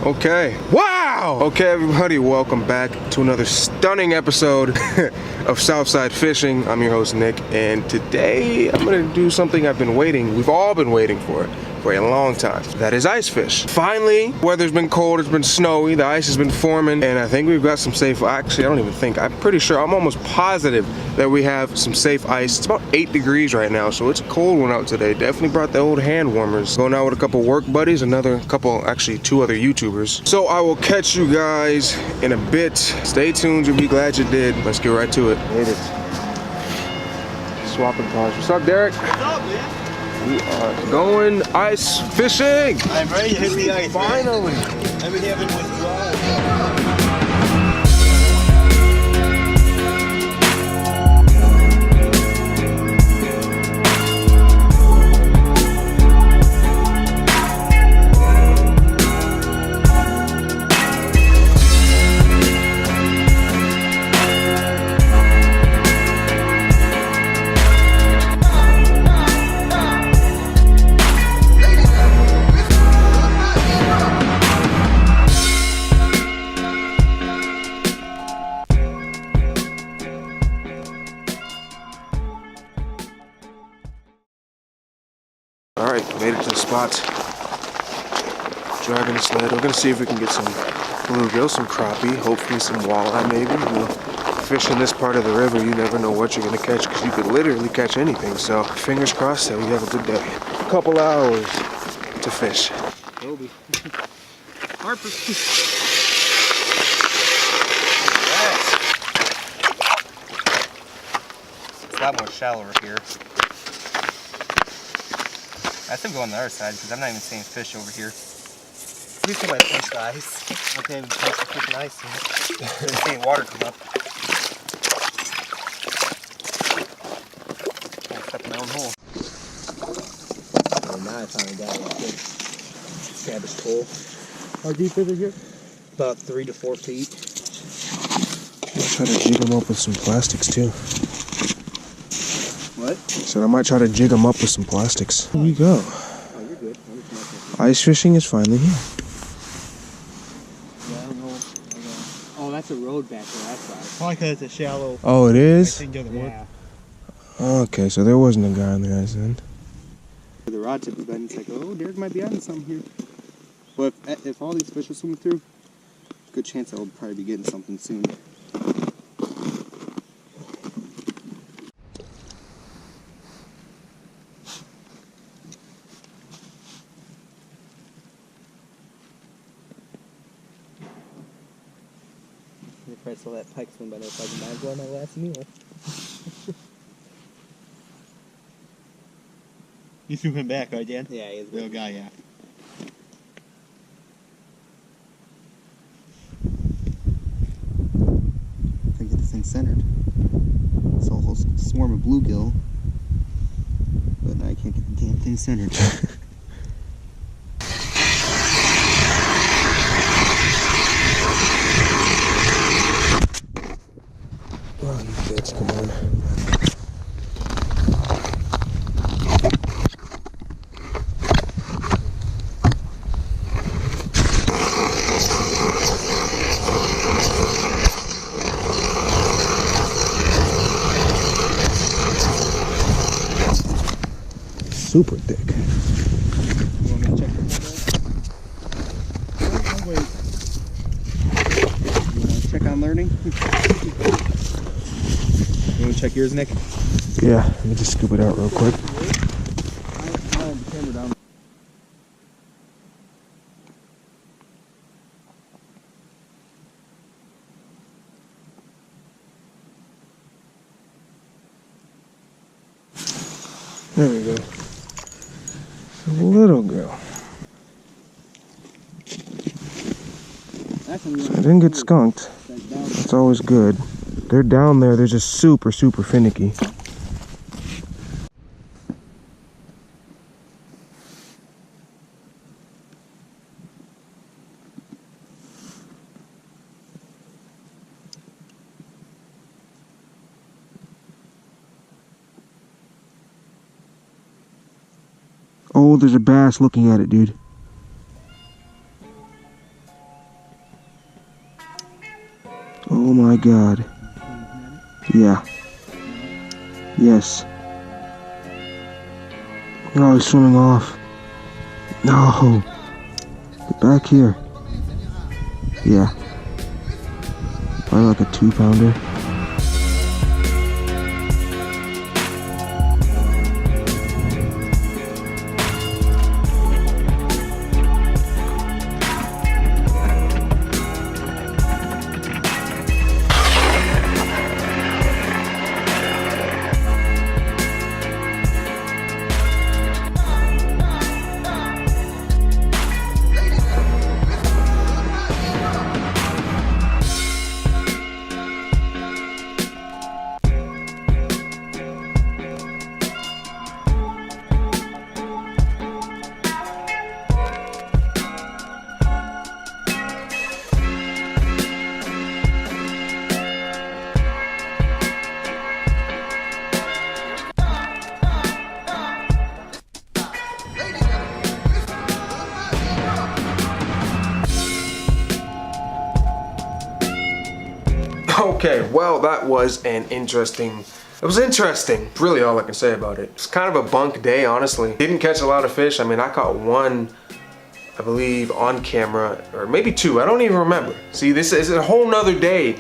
Okay. Wow! Okay, everybody, welcome back to another stunning episode of Southside Fishing. I'm your host, Nick, and today I'm gonna do something we've all been waiting for a long time. That is ice fish. Finally, weather's been cold, it's been snowy, the ice has been forming, and I think we've got some safe, actually, I don't even think, I'm pretty sure, I'm almost positive that we have some safe ice. It's about 8 degrees right now, so it's a cold one out today. Definitely brought the old hand warmers. Going out with a couple work buddies, actually 2 other YouTubers. So I will catch you guys in a bit. Stay tuned, you'll be glad you did. Let's get right to it. Made it. Swapping cars. What's up, Derek? What's up, man? We are going ice fishing. I'm ready to hit the ice. Finally. I've been having withdrawals. Alright, made it to the spot. Dragging the sled. We're gonna see if we can get some bluegill, some crappie, hopefully some walleye maybe. We'll fish in this part of the river. You never know what you're gonna catch because you could literally catch anything. So fingers crossed that we have a good day. A couple hours to fish. Toby. Harper. It's a lot more shallow over here. I think go on the other side because I'm not even seeing fish over here. We can like punch the ice. Okay, we punch the freaking ice. I'm seeing water come up. Oh, I stepped in my own hole. Oh, now I finally got it. Good. Established hole. How deep is it here? About 3 to 4 feet. I'll try to jig them up with some plastics too. What? So I might try to jig them up with some plastics. Here we go. Oh, you're good. Ice fishing is finally here. Yeah, I don't know. Oh, that's a road back there. That's why. Probably because it's a shallow. Oh, it is? Yeah. Okay, so there wasn't a guy on the ice then. The rod tip is bent. It's like, oh, Derek might be on something here. But if all these fish are swimming through, good chance I'll probably be getting something soon. If I saw that pike swim by there, if I might as well my last meal. You threw him back, right, Dan? Yeah, he's Real guy, yeah. Can get this thing centered. It's a whole swarm of bluegill, but I can't get the damn thing centered. Oh, you bitch, come on. Super thick. You want me to check your oh, wait. You want to check on learning? You want to check yours, Nick? Yeah, let me just scoop it out real quick. I'll hold the camera down. There we go. Little girl. So I didn't get skunked. That's always good. They're down there. They're just super, super finicky. Oh, there's a bass looking at it, dude. Oh my god. Yeah. Yes. Oh, he's swimming off. No. Get back here. Yeah. Probably like a 2-pounder. Okay, well, that was an interesting... It was interesting. Really all I can say about it. It's kind of a bunk day, honestly. Didn't catch a lot of fish. I mean, I caught one, I believe, on camera, or maybe two. I don't even remember. See, this is a whole nother day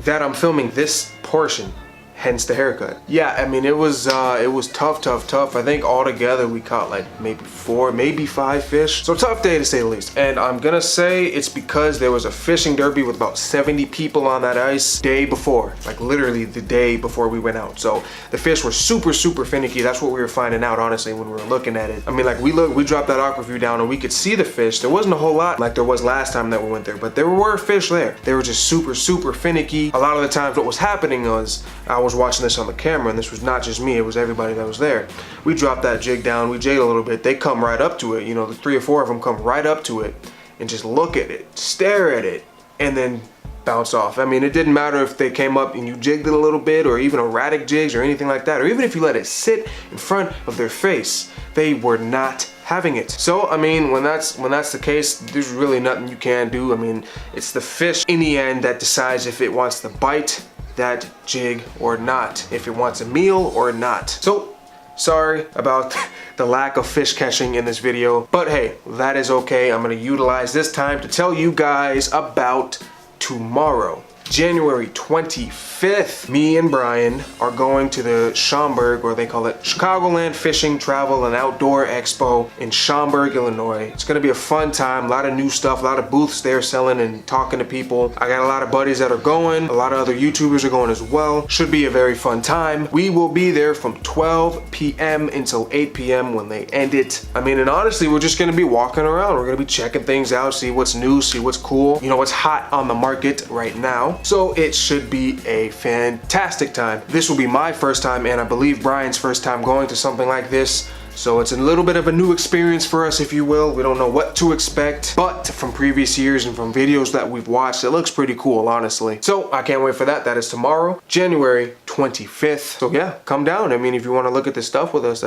that I'm filming this portion. Hence the haircut. Yeah, I mean, it was tough. I think altogether we caught like maybe 4, maybe 5 fish. So tough day to say the least. And I'm gonna say it's because there was a fishing derby with about 70 people on that ice day before, like literally the day before we went out. So the fish were super, super finicky. That's what we were finding out, honestly, when we were looking at it. I mean, like we dropped that aqua view down and we could see the fish. There wasn't a whole lot like there was last time that we went there, but there were fish there. They were just super, super finicky. A lot of the times what was happening was I was watching this on the camera, and this was not just me, it was everybody that was there. We dropped that jig down, we jigged a little bit, they come right up to it, you know, the 3 or 4 of them come right up to it and just look at it, stare at it, and then bounce off. I mean, it didn't matter if they came up and you jigged it a little bit, or even erratic jigs or anything like that, or even if you let it sit in front of their face, they were not having it. So, I mean, when that's the case, there's really nothing you can do. I mean, it's the fish in the end that decides if it wants to bite that jig or not, if it wants a meal or not. So sorry about the lack of fish catching in this video, but hey, that is okay. I'm gonna utilize this time to tell you guys about tomorrow, January 25th. Me and Brian are going to the Schaumburg, or they call it Chicagoland Fishing, Travel, and Outdoor Expo in Schaumburg, Illinois. It's gonna be a fun time, a lot of new stuff, a lot of booths there selling and talking to people. I got a lot of buddies that are going, a lot of other YouTubers are going as well. Should be a very fun time. We will be there from 12 p.m. until 8 p.m. when they end it. I mean, and honestly, we're just gonna be walking around. We're gonna be checking things out, see what's new, see what's cool, you know, what's hot on the market right now. So it should be a fantastic time. This will be my first time, and I believe Brian's first time going to something like this. So it's a little bit of a new experience for us, if you will. We don't know what to expect, but from previous years and from videos that we've watched, it looks pretty cool, honestly. So I can't wait for that. That is tomorrow, January 25th. So yeah, come down. I mean, if you want to look at this stuff with us,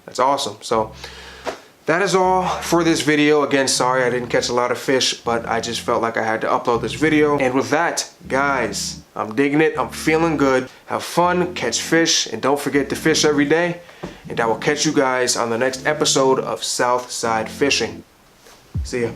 that's awesome. So that is all for this video. Again, sorry I didn't catch a lot of fish, but I just felt like I had to upload this video. And with that, guys, I'm digging it. I'm feeling good. Have fun, catch fish, and don't forget to fish every day. And I will catch you guys on the next episode of Southside Fishing. See ya.